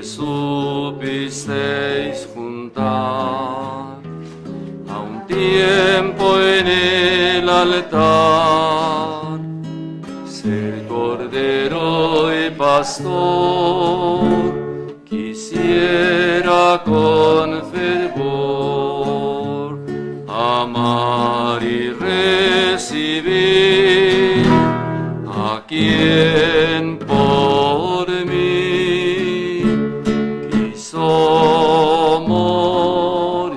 supisteis juntar a un tiempo en el altar, ser cordero y pastor, quisiera con fervor amar y recibir a quien por mí quiso morir.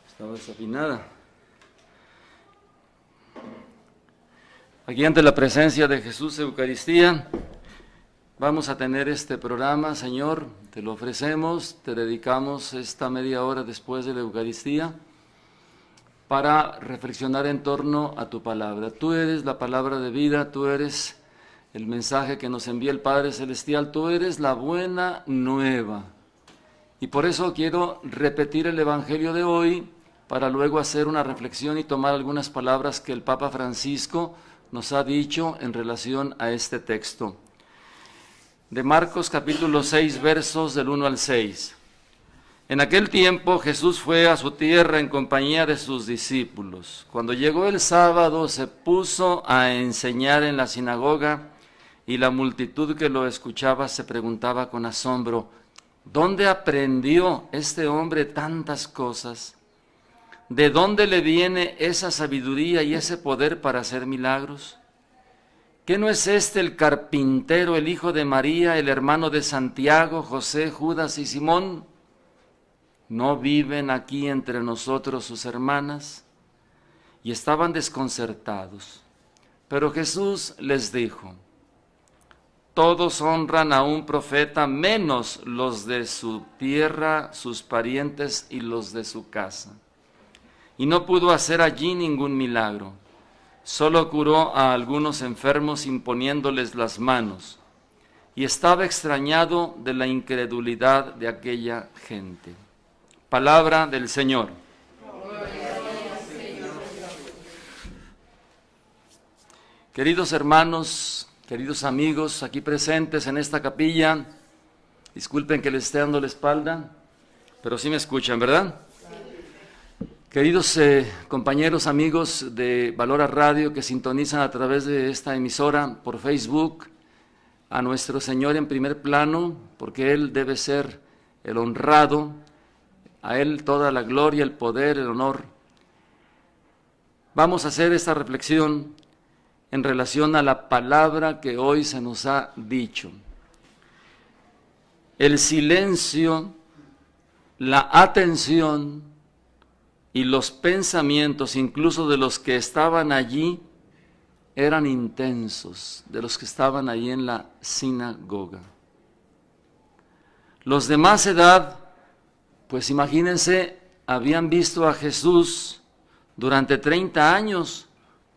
Estaba desafinada. Aquí ante la presencia de Jesús Eucaristía, vamos a tener este programa, Señor, te lo ofrecemos, te dedicamos esta media hora después de la Eucaristía para reflexionar en torno a tu palabra. Tú eres la palabra de vida, tú eres el mensaje que nos envía el Padre Celestial, tú eres la buena nueva. Y por eso quiero repetir el Evangelio de hoy para luego hacer una reflexión y tomar algunas palabras que el Papa Francisco nos ha dicho en relación a este texto. De Marcos capítulo 6, versos del 1 al 6. En aquel tiempo Jesús fue a su tierra en compañía de sus discípulos. Cuando llegó el sábado se puso a enseñar en la sinagoga y la multitud que lo escuchaba se preguntaba con asombro, ¿dónde aprendió este hombre tantas cosas? ¿De dónde le viene esa sabiduría y ese poder para hacer milagros? ¿Qué no es este el carpintero, el hijo de María, el hermano de Santiago, José, Judas y Simón? ¿No viven aquí entre nosotros sus hermanas? Y estaban desconcertados. Pero Jesús les dijo, todos honran a un profeta menos los de su tierra, sus parientes y los de su casa. Y no pudo hacer allí ningún milagro. Solo curó a algunos enfermos imponiéndoles las manos. Y estaba extrañado de la incredulidad de aquella gente. Palabra del Señor. Queridos hermanos, queridos amigos aquí presentes en esta capilla, disculpen que les esté dando la espalda, pero sí me escuchan, ¿verdad? Queridos compañeros, amigos de Valora Radio que sintonizan a través de esta emisora por Facebook, a nuestro Señor en primer plano, porque Él debe ser el honrado, a Él toda la gloria, el poder, el honor. Vamos a hacer esta reflexión en relación a la palabra que hoy se nos ha dicho. El silencio, la atención y los pensamientos, incluso de los que estaban allí, eran intensos, de los que estaban allí en la sinagoga. Los de más edad, pues imagínense, habían visto a Jesús durante 30 años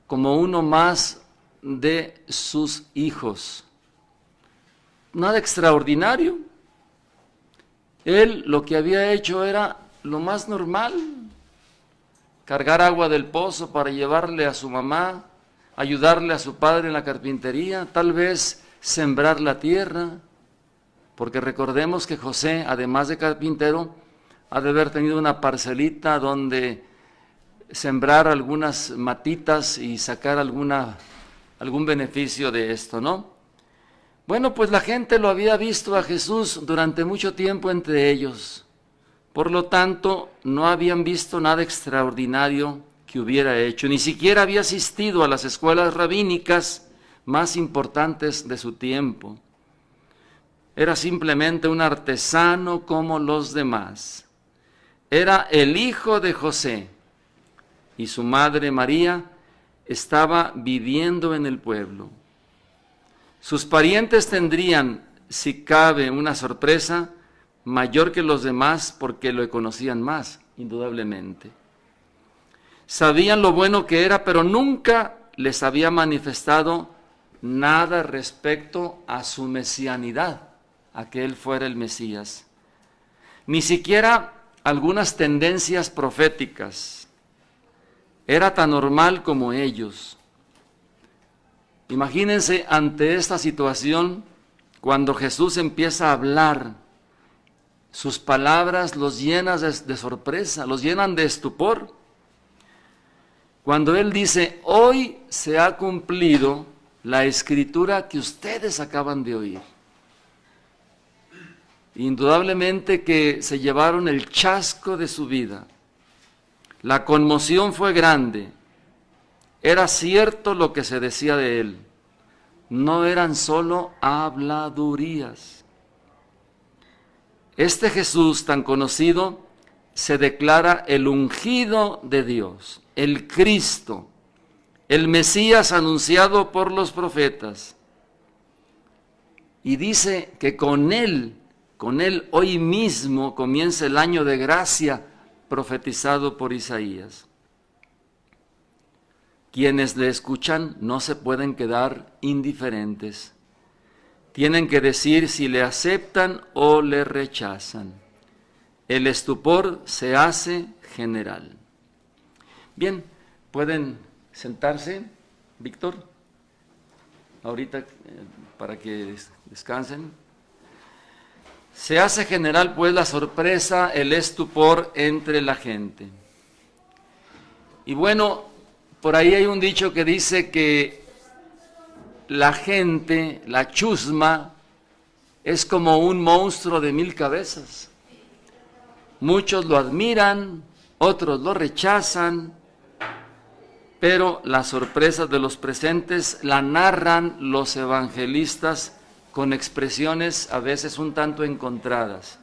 como uno más de sus hijos. Nada extraordinario. Él lo que había hecho era lo más normal. Cargar agua del pozo para llevarle a su mamá, ayudarle a su padre en la carpintería, tal vez sembrar la tierra, porque recordemos que José, además de carpintero, ha de haber tenido una parcelita donde sembrar algunas matitas y sacar algún beneficio de esto, ¿no? Bueno, pues la gente lo había visto a Jesús durante mucho tiempo entre ellos. Por lo tanto, no habían visto nada extraordinario que hubiera hecho, ni siquiera había asistido a las escuelas rabínicas más importantes de su tiempo. Era simplemente un artesano como los demás. Era el hijo de José y su madre María estaba viviendo en el pueblo. Sus parientes tendrían, si cabe, una sorpresa mayor que los demás porque lo conocían más, indudablemente. Sabían lo bueno que era, pero nunca les había manifestado nada respecto a su mesianidad, a que él fuera el Mesías. ni siquiera algunas tendencias proféticas. Era tan normal como ellos. Imagínense ante esta situación, cuando Jesús empieza a hablar, sus palabras los llenan de sorpresa, los llenan de estupor. Cuando Él dice, hoy se ha cumplido la escritura que ustedes acaban de oír. Indudablemente que se llevaron el chasco de su vida. La conmoción fue grande. Era cierto lo que se decía de Él. No eran solo habladurías. Este Jesús tan conocido se declara el ungido de Dios, el Cristo, el Mesías anunciado por los profetas. Y dice que con Él hoy mismo comienza el año de gracia profetizado por Isaías. Quienes le escuchan no se pueden quedar indiferentes. Tienen que decir si le aceptan o le rechazan. El estupor se hace general. Bien, pueden sentarse, Víctor, ahorita para que descansen. Se hace general pues la sorpresa, el estupor entre la gente. Y bueno, por ahí hay un dicho que dice que la gente, la chusma, es como un monstruo de 1000 cabezas. Muchos lo admiran, otros lo rechazan, pero las sorpresas de los presentes la narran los evangelistas con expresiones a veces un tanto encontradas.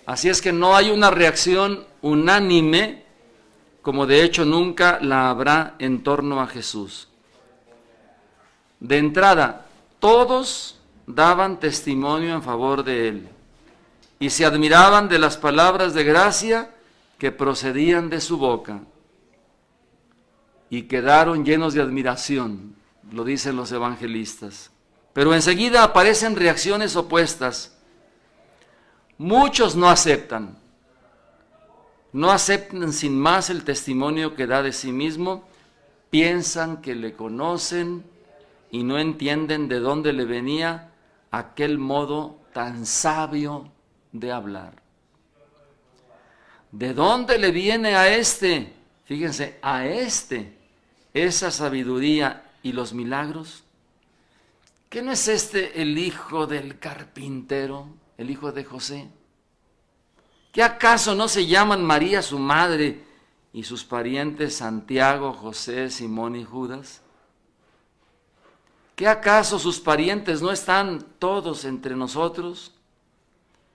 Así es que no hay una reacción unánime, como de hecho nunca la habrá en torno a Jesús. De entrada, todos daban testimonio en favor de Él y se admiraban de las palabras de gracia que procedían de su boca y quedaron llenos de admiración, lo dicen los evangelistas. Pero enseguida aparecen reacciones opuestas. Muchos no aceptan sin más el testimonio que da de sí mismo, piensan que le conocen y no entienden de dónde le venía aquel modo tan sabio de hablar. ¿De dónde le viene a este? Fíjense, a este, esa sabiduría y los milagros. ¿Qué no es este el hijo del carpintero, el hijo de José? ¿Qué acaso no se llaman María su madre y sus parientes Santiago, José, Simón y Judas? ¿Qué acaso sus parientes no están todos entre nosotros?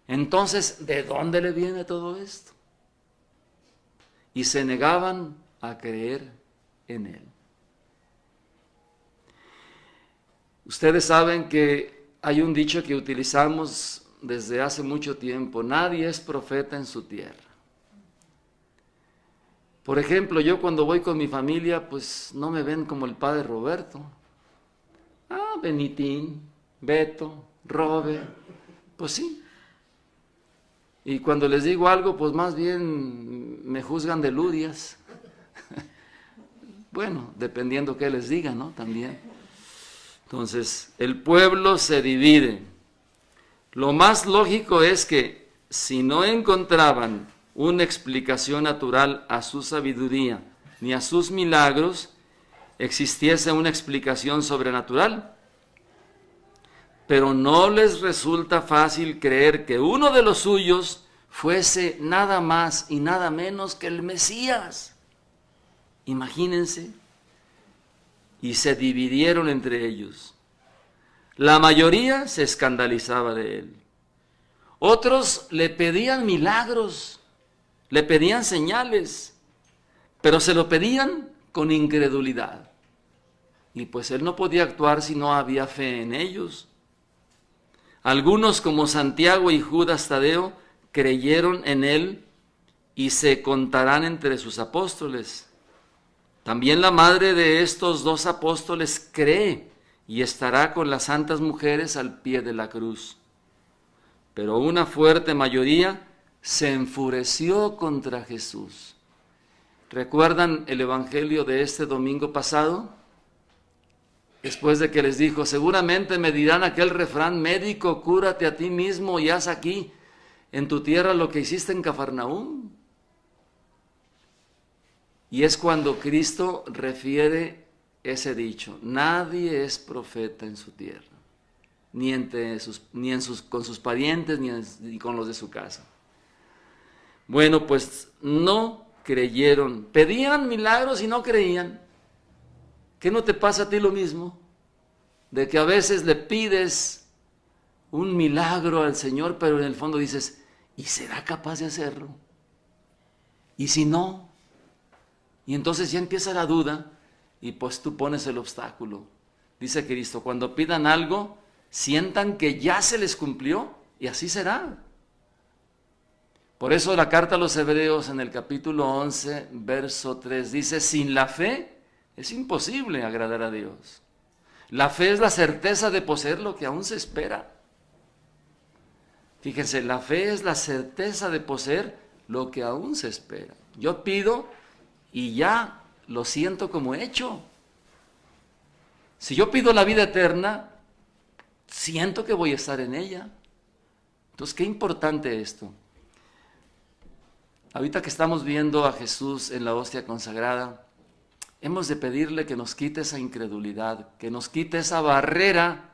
Entonces, ¿de dónde le viene todo esto? Y se negaban a creer en Él. Ustedes saben que hay un dicho que utilizamos desde hace mucho tiempo: nadie es profeta en su tierra. Por ejemplo, yo cuando voy con mi familia, pues no me ven como el padre Roberto. Benitín, Beto, Robe, pues sí. Y cuando les digo algo, pues más bien me juzgan de ludias. Bueno, dependiendo qué les diga, ¿no? También. Entonces, el pueblo se divide. Lo más lógico es que si no encontraban una explicación natural a su sabiduría ni a sus milagros, existiese una explicación sobrenatural. Pero no les resulta fácil creer que uno de los suyos fuese nada más y nada menos que el Mesías. Imagínense. Y se dividieron entre ellos. La mayoría se escandalizaba de él. Otros le pedían milagros, le pedían señales, pero se lo pedían con incredulidad. Y pues él no podía actuar si no había fe en ellos. Algunos, como Santiago y Judas Tadeo, creyeron en él y se contarán entre sus apóstoles. También la madre de estos 2 apóstoles cree y estará con las santas mujeres al pie de la cruz. pero una fuerte mayoría se enfureció contra Jesús. ¿Recuerdan el evangelio de este domingo pasado? Después de que les dijo, seguramente me dirán aquel refrán, médico, cúrate a ti mismo y haz aquí en tu tierra lo que hiciste en Cafarnaúm. Y es cuando Cristo refiere ese dicho, nadie es profeta en su tierra, con sus parientes, ni con los de su casa. Bueno, pues no creyeron, pedían milagros y no creían. ¿Qué no te pasa a ti lo mismo? De que a veces le pides un milagro al Señor, pero en el fondo dices, ¿y será capaz de hacerlo? ¿Y si no? Y entonces ya empieza la duda y pues tú pones el obstáculo. Dice Cristo, cuando pidan algo, sientan que ya se les cumplió y así será. Por eso la carta a los Hebreos en el capítulo 11, verso 3 dice, sin la fe es imposible agradar a Dios. La fe es la certeza de poseer lo que aún se espera. Fíjense, la fe es la certeza de poseer lo que aún se espera. Yo pido y ya lo siento como hecho. Si yo pido la vida eterna, siento que voy a estar en ella. Entonces, qué importante esto. Ahorita que estamos viendo a Jesús en la hostia consagrada, hemos de pedirle que nos quite esa incredulidad, que nos quite esa barrera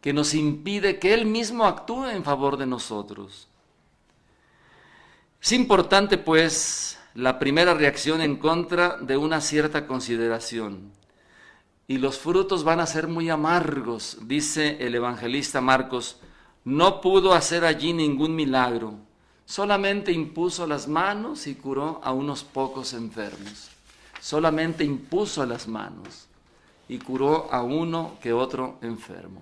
que nos impide que Él mismo actúe en favor de nosotros. Es importante, pues, la primera reacción en contra de una cierta consideración. Y los frutos van a ser muy amargos, dice el evangelista Marcos. No pudo hacer allí ningún milagro, solamente impuso las manos y curó a unos pocos enfermos. Solamente impuso las manos y curó a uno que otro enfermo.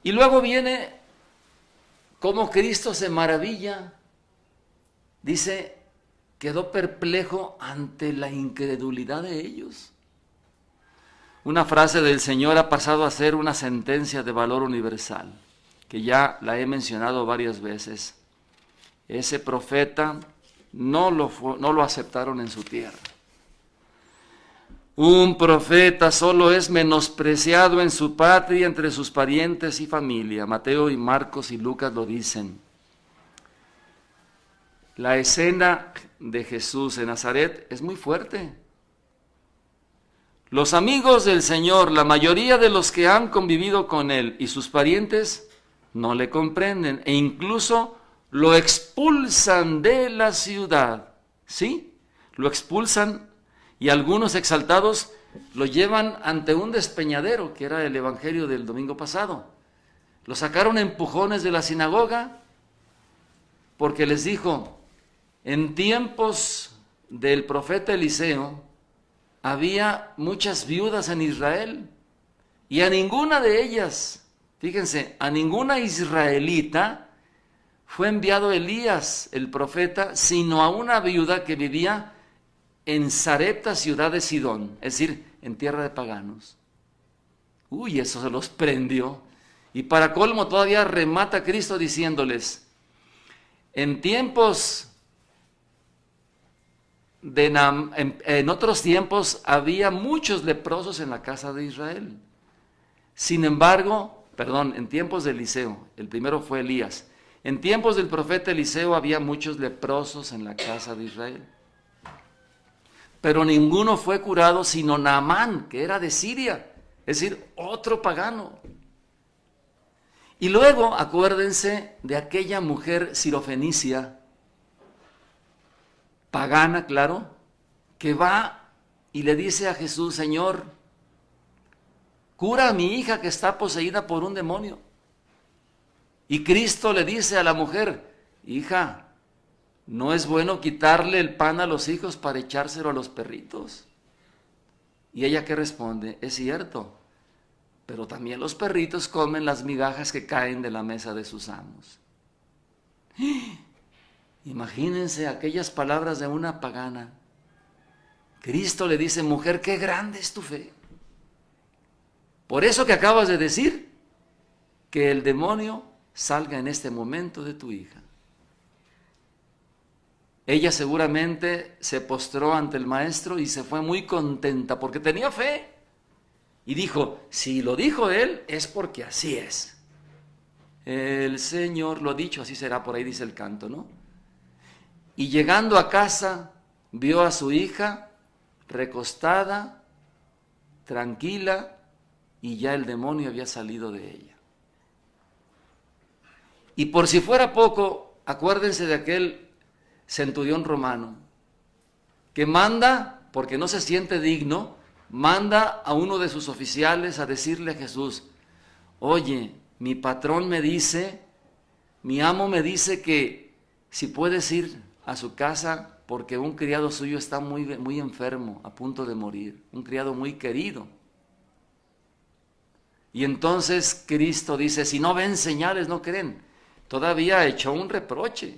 Y luego viene cómo Cristo se maravilla. Dice, quedó perplejo ante la incredulidad de ellos. Una frase del Señor ha pasado a ser una sentencia de valor universal, que ya la he mencionado varias veces. Ese profeta no lo aceptaron en su tierra. Un profeta solo es menospreciado en su patria, entre sus parientes y familia. Mateo y Marcos y Lucas lo dicen. La escena de Jesús en Nazaret es muy fuerte. Los amigos del Señor, la mayoría de los que han convivido con Él y sus parientes, no le comprenden e incluso lo expulsan de la ciudad. ¿Sí? Lo expulsan y algunos exaltados lo llevan ante un despeñadero, que era el evangelio del domingo pasado. Lo sacaron a empujones de la sinagoga porque les dijo, en tiempos del profeta Eliseo había muchas viudas en Israel y a ninguna de ellas, fíjense, a ninguna israelita fue enviado Elías, el profeta, sino a una viuda que vivía en Sarepta, ciudad de Sidón, es decir, en tierra de paganos. Uy, eso se los prendió. Y para colmo todavía remata Cristo diciéndoles, en tiempos, en otros tiempos había muchos leprosos en la casa de Israel. Sin embargo, en tiempos de Eliseo, el primero fue Elías, en tiempos del profeta Eliseo había muchos leprosos en la casa de Israel. Pero ninguno fue curado sino Naamán, que era de Siria, es decir, otro pagano. Y luego acuérdense de aquella mujer sirofenicia, pagana, claro, que va y le dice a Jesús, Señor, cura a mi hija que está poseída por un demonio. Y Cristo le dice a la mujer, hija, no es bueno quitarle el pan a los hijos para echárselo a los perritos. Y ella ¿qué responde? Es cierto, pero también los perritos comen las migajas que caen de la mesa de sus amos. Imagínense aquellas palabras de una pagana. Cristo le dice, mujer, qué grande es tu fe. Por eso que acabas de decir, que el demonio salga en este momento de tu hija. Ella seguramente se postró ante el maestro y se fue muy contenta porque tenía fe. Y dijo, si lo dijo él, es porque así es. El Señor lo ha dicho, así será, por ahí dice el canto, ¿no? Y llegando a casa, vio a su hija recostada, tranquila, y ya el demonio había salido de ella. Y por si fuera poco, acuérdense de aquel centurión romano que manda, porque no se siente digno, manda a uno de sus oficiales a decirle a Jesús, oye, mi patrón me dice, mi amo me dice que si puedes ir a su casa porque un criado suyo está muy enfermo, a punto de morir, un criado muy querido. Y entonces Cristo dice, si no ven señales, no creen. Todavía echó un reproche.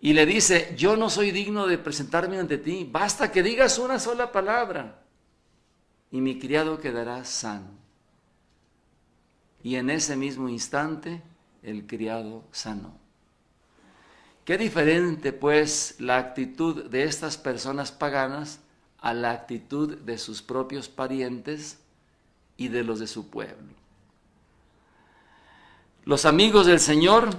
Y le dice, yo no soy digno de presentarme ante ti, basta que digas una sola palabra y mi criado quedará sano. Y en ese mismo instante el criado sanó. Qué diferente pues la actitud de estas personas paganas a la actitud de sus propios parientes y de los de su pueblo. Los amigos del Señor,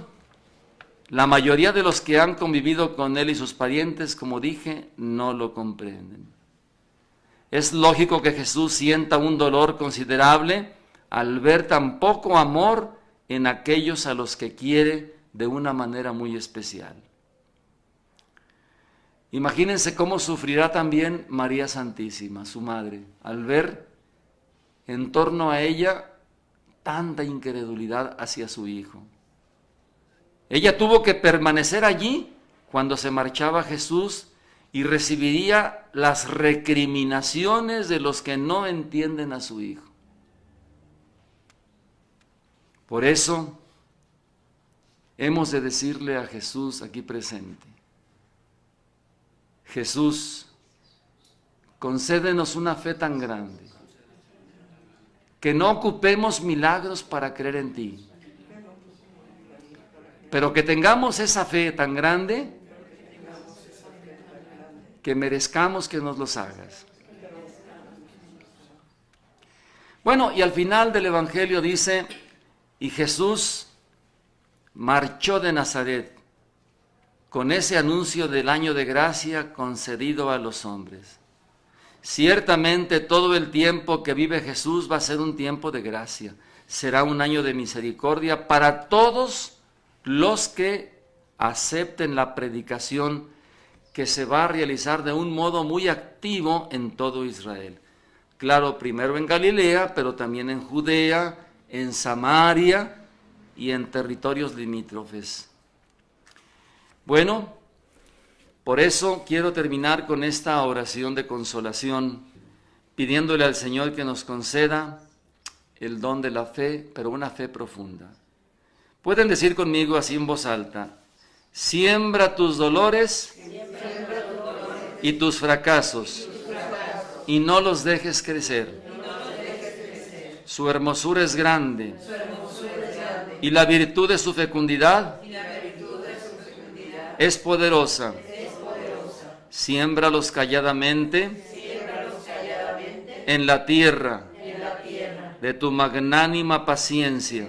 la mayoría de los que han convivido con Él y sus parientes, como dije, no lo comprenden. Es lógico que Jesús sienta un dolor considerable al ver tan poco amor en aquellos a los que quiere de una manera muy especial. Imagínense cómo sufrirá también María Santísima, su madre, al ver en torno a ella tanta incredulidad hacia su hijo. Ella tuvo que permanecer allí cuando se marchaba Jesús y recibiría las recriminaciones de los que no entienden a su hijo. Por eso hemos de decirle a Jesús aquí presente, Jesús, concédenos una fe tan grande, que no ocupemos milagros para creer en ti, pero que tengamos esa fe tan grande que merezcamos que nos los hagas. Bueno, y al final del Evangelio dice, y Jesús marchó de Nazaret con ese anuncio del año de gracia concedido a los hombres. Ciertamente todo el tiempo que vive Jesús va a ser un tiempo de gracia. Será un año de misericordia para todos los que acepten la predicación que se va a realizar de un modo muy activo en todo Israel. Claro, primero en Galilea, pero también en Judea, en Samaria y en territorios limítrofes. Bueno, por eso quiero terminar con esta oración de consolación, pidiéndole al Señor que nos conceda el don de la fe, pero una fe profunda. Pueden decir conmigo así en voz alta, siembra tus dolores y tus fracasos, y no los dejes crecer. Su hermosura es grande, y la virtud de su fecundidad es poderosa. Siémbralos calladamente en la tierra de tu magnánima paciencia.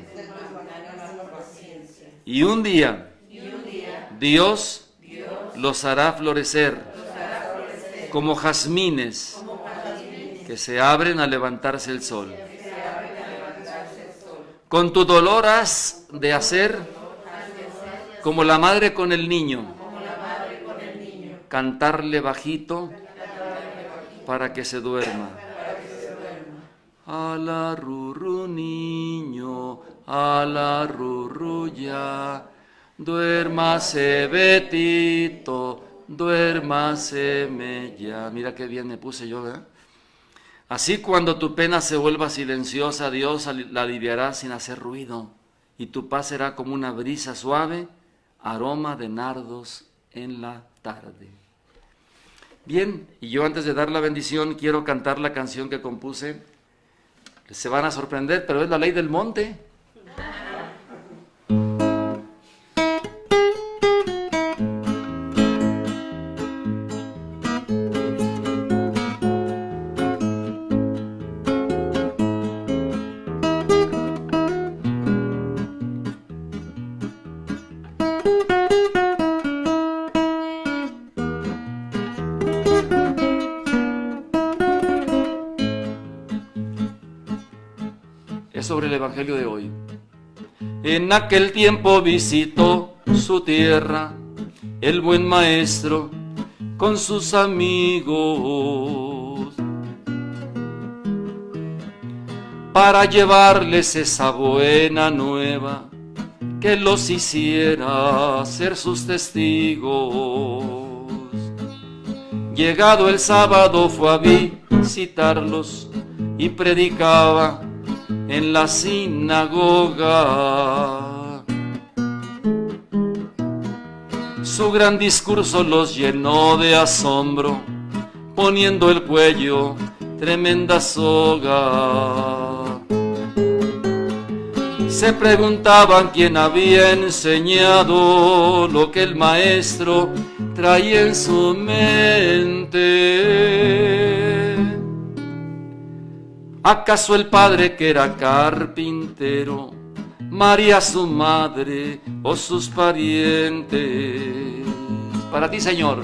Y un día Dios los hará florecer como jazmines que se abren al levantarse el sol. Con tu dolor has de hacer como la madre con el niño, cantarle bajito para que se duerma. Ala ruru niño, ala ruru ya, duérmase Betito, duérmaseme ya. Mira qué bien me puse yo, ¿verdad? Así cuando tu pena se vuelva silenciosa, Dios la aliviará sin hacer ruido, y tu paz será como una brisa suave, aroma de nardos en la tarde. Bien, y yo antes de dar la bendición quiero cantar la canción que compuse Se van a sorprender, pero es la ley del monte. Sobre el evangelio de hoy. En aquel tiempo visitó su tierra el buen maestro con sus amigos para llevarles esa buena nueva que los hiciera ser sus testigos. Llegado el sábado fue a visitarlos y predicaba en la sinagoga. Su gran discurso los llenó de asombro, poniendo el cuello tremenda soga. Se preguntaban quién había enseñado lo que el maestro traía en su mente. ¿Acaso el padre que era carpintero, María su madre o sus parientes? Para ti, Señor.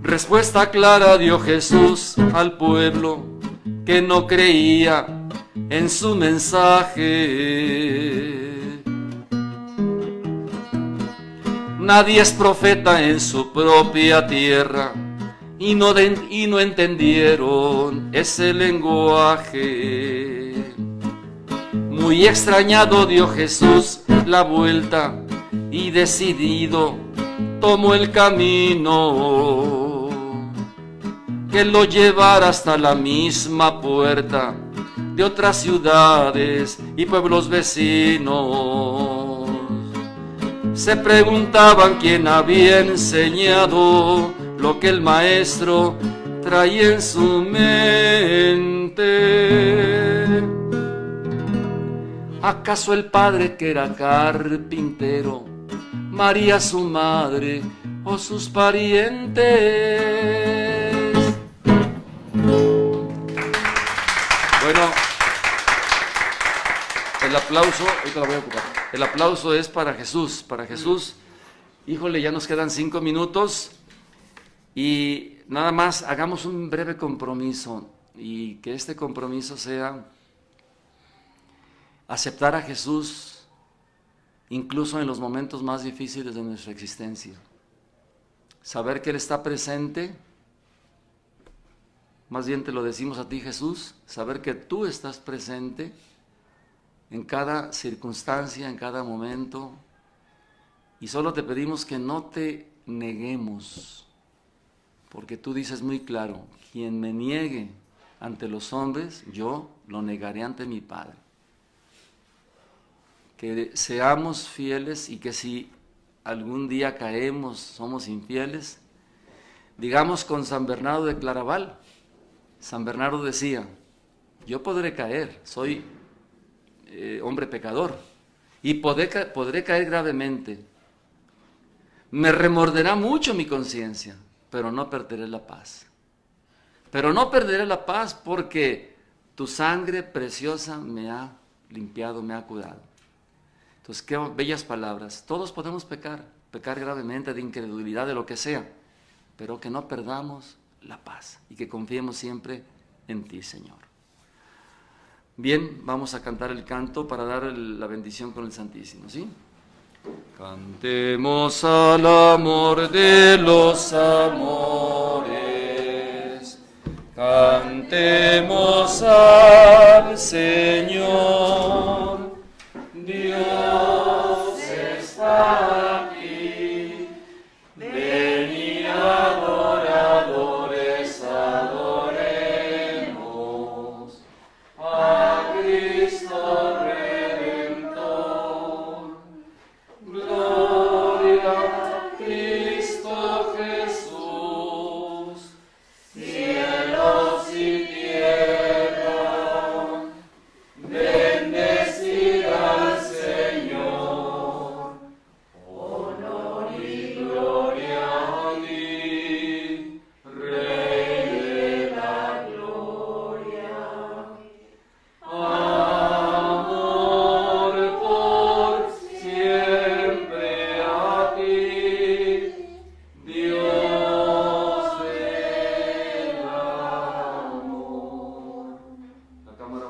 Respuesta clara dio Jesús al pueblo que no creía en su mensaje. Nadie es profeta en su propia tierra y no entendieron ese lenguaje. Muy extrañado dio Jesús la vuelta y decidido tomó el camino que lo llevara hasta la misma puerta de otras ciudades y pueblos vecinos. Se preguntaban quién había enseñado lo que el maestro traía en su mente. ¿Acaso el padre que era carpintero, María su madre o sus parientes? Bueno, el aplauso, ahorita la voy a ocupar. El aplauso es para Jesús, Híjole, ya nos quedan 5 minutos y nada más hagamos un breve compromiso y que este compromiso sea aceptar a Jesús incluso en los momentos más difíciles de nuestra existencia. Saber que Él está presente. Más bien te lo decimos a ti, Jesús, saber que tú estás presente en cada circunstancia, en cada momento, y solo te pedimos que no te neguemos, porque tú dices muy claro, quien me niegue ante los hombres, yo lo negaré ante mi Padre. Que seamos fieles y que si algún día caemos, somos infieles, digamos con San Bernardo de Claraval. San Bernardo decía, yo podré caer, soy hombre pecador, y podré caer gravemente. Me remorderá mucho mi conciencia, pero no perderé la paz. Pero no perderé la paz porque tu sangre preciosa me ha limpiado, me ha curado. Entonces, qué bellas palabras. Todos podemos pecar gravemente de incredulidad, de lo que sea, pero que no perdamos la paz y que confiemos siempre en ti, Señor. Bien, vamos a cantar el canto para dar la bendición con el Santísimo, ¿sí? Cantemos al amor de los amores, cantemos al Señor. Dios está aquí, venid adoradores, adoremos.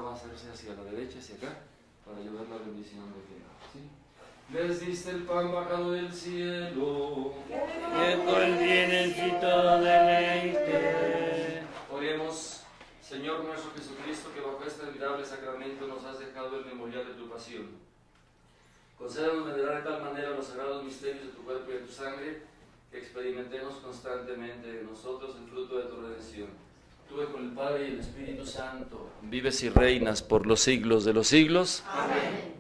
va a hacerse hacia la derecha, hacia acá, para llevar la bendición de Dios. ¿Sí? Les diste el pan bajado del cielo, que contiene y todo deleite. Oremos. Señor nuestro Jesucristo, que bajo este admirable sacramento nos has dejado el memorial de tu pasión. Concédanos venerar de tal manera los sagrados misterios de tu cuerpo y de tu sangre, que experimentemos constantemente en nosotros el fruto de tu redención. Tú con el Padre y el Espíritu Santo, vives y reinas por los siglos de los siglos. Amén.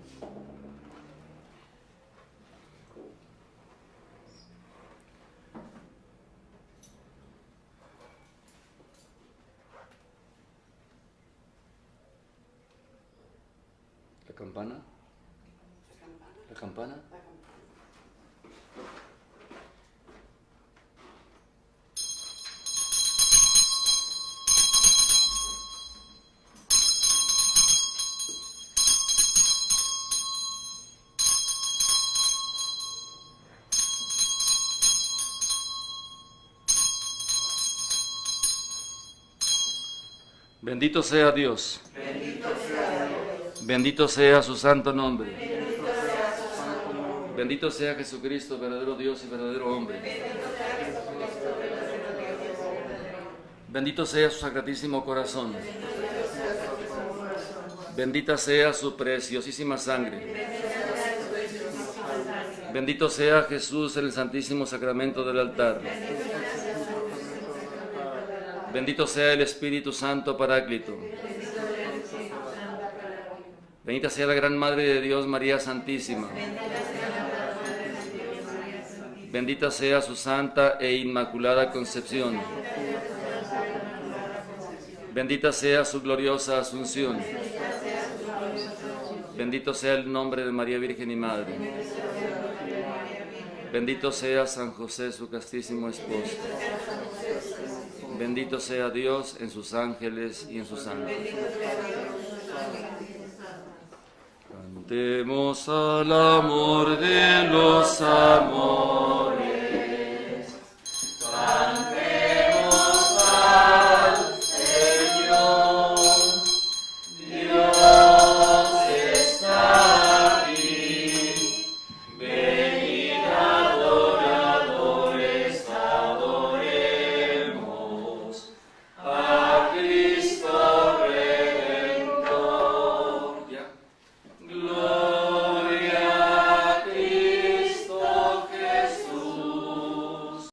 La campana. La campana. Bendito sea Dios. Bendito sea su santo nombre. Bendito sea Jesucristo, verdadero Dios y verdadero hombre. Bendito sea su sacratísimo corazón. Bendita sea su preciosísima sangre. Bendito sea Jesús en el santísimo sacramento del altar. Bendito sea el Espíritu Santo Paráclito. Bendita sea la gran Madre de Dios, María Santísima. Bendita sea su santa e inmaculada concepción. Bendita sea su gloriosa asunción. Bendito sea el nombre de María Virgen y Madre. Bendito sea San José, su castísimo esposo. Bendito sea Dios en sus ángeles y en sus santos. Cantemos al amor de los amores. Cantemos al Señor. Dios está aquí. Venid adoradores, adoremos a Cristo Redentor. ¿Ya? Gloria